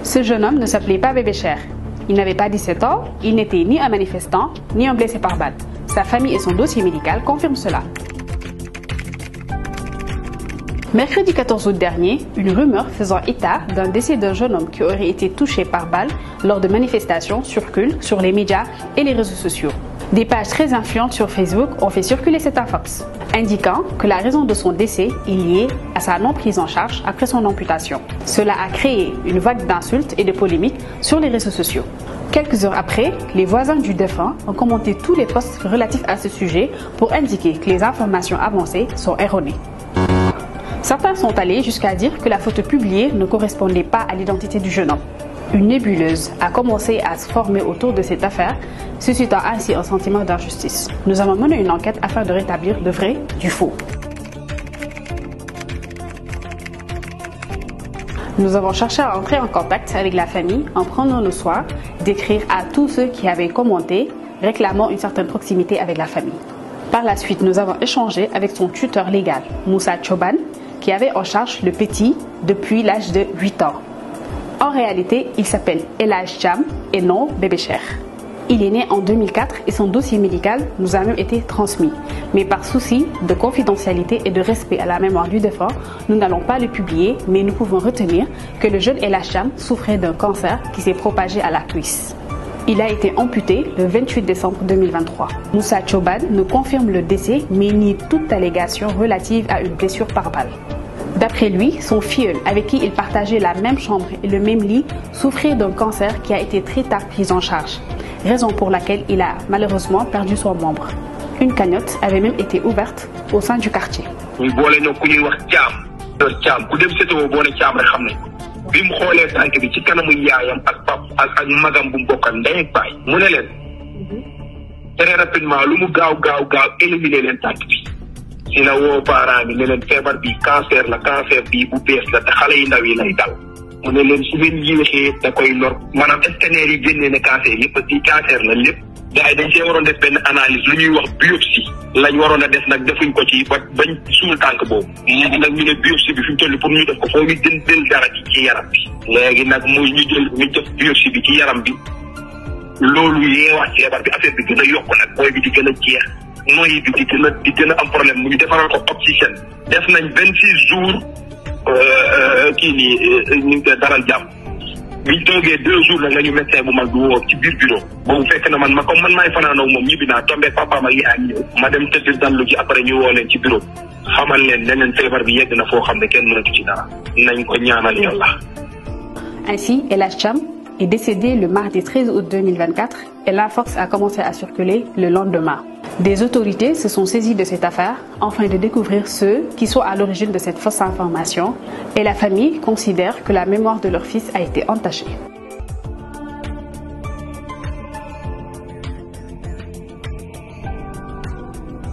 Ce jeune homme ne s'appelait pas Bébé Cher. Il n'avait pas 17 ans, il n'était ni un manifestant, ni un blessé par balle. Sa famille et son dossier médical confirment cela. Mercredi 14 août dernier, une rumeur faisant état d'un décès d'un jeune homme qui aurait été touché par balle lors de manifestations circule sur les médias et les réseaux sociaux. Des pages très influentes sur Facebook ont fait circuler cette infox, indiquant que la raison de son décès est liée à sa non prise en charge après son amputation. Cela a créé une vague d'insultes et de polémiques sur les réseaux sociaux. Quelques heures après, les voisins du défunt ont commenté tous les posts relatifs à ce sujet pour indiquer que les informations avancées sont erronées. Certains sont allés jusqu'à dire que la photo publiée ne correspondait pas à l'identité du jeune homme. Une nébuleuse a commencé à se former autour de cette affaire, suscitant ainsi un sentiment d'injustice. Nous avons mené une enquête afin de rétablir le vrai du faux. Nous avons cherché à entrer en contact avec la famille en prenant le soin d'écrire à tous ceux qui avaient commenté, réclamant une certaine proximité avec la famille. Par la suite, nous avons échangé avec son tuteur légal, Moussa Choban, qui avait en charge le petit depuis l'âge de 8 ans. En réalité, il s'appelle El Hadj Thiam et non Bébé Cher. Il est né en 2004 et son dossier médical nous a même été transmis. Mais par souci de confidentialité et de respect à la mémoire du défunt, nous n'allons pas le publier, mais nous pouvons retenir que le jeune El Hadj Thiam souffrait d'un cancer qui s'est propagé à la cuisse. Il a été amputé le 28 décembre 2023. Moussa Choban nous confirme le décès mais nie toute allégation relative à une blessure par balle. D'après lui, son filleul, avec qui il partageait la même chambre et le même lit, souffrait d'un cancer qui a été très tard pris en charge, raison pour laquelle il a malheureusement perdu son membre. Une cagnotte avait même été ouverte au sein du quartier. bi mu xoolee tànk bi ci kanamu yaayam ak pap ak magam bu mu bokkal ndey ak baay mu ne leen très rapidement lu mu gaaw éliminer leen tànk bi si la woo parents bi ne leen feebar bi cancer bi bu bees la te xale yi ndaw yi lay dal mu ne leen su ngeen yéexee da koy lor maanaam scanner yi génnee ne cancer yëpp ci cancer la lépp gars yi dañ see waroon def benn analyse lu ñuy wax biopsie lañ waroon a def nag defuñ ko ci ba bañ suul tànk boobu léegi nag ñu ne biopsie bi fi mu toll pour ñu def ko foo ñu jël dara ci yaram bi léegi nag muy ñu def biopsie bi ci yaram bi loolu yeewaat feebar bi affaire bi gën a yokk nag booy bi di gën a jeex noyyi bi di gën a am problème mu ñu defaral ko oxygène def nañ 26 jours kii nii ñu ngi koy daral jàmm biñ toogee 2 jours la nga ñu médecin bu mag bi woo ci biir bureau boobu fekk na man maay fanaanoo moom ñibbi naa tombé papa ma yaay ñëw ma dem tëdd dallu ci après ñu woo leen ci bureau xamal leen leneen feebar bi yegg na foo xam ne kenn mënatu ci dara nañ ko ñaanal yàlla. Ainsi, El Hadj Thiam est décédé le mardi 13 août 2024 et l'infox a commencé à circuler le lendemain. Des autorités se sont saisies de cette affaire afin de découvrir ceux qui sont à l'origine de cette fausse information et la famille considère que la mémoire de leur fils a été entachée.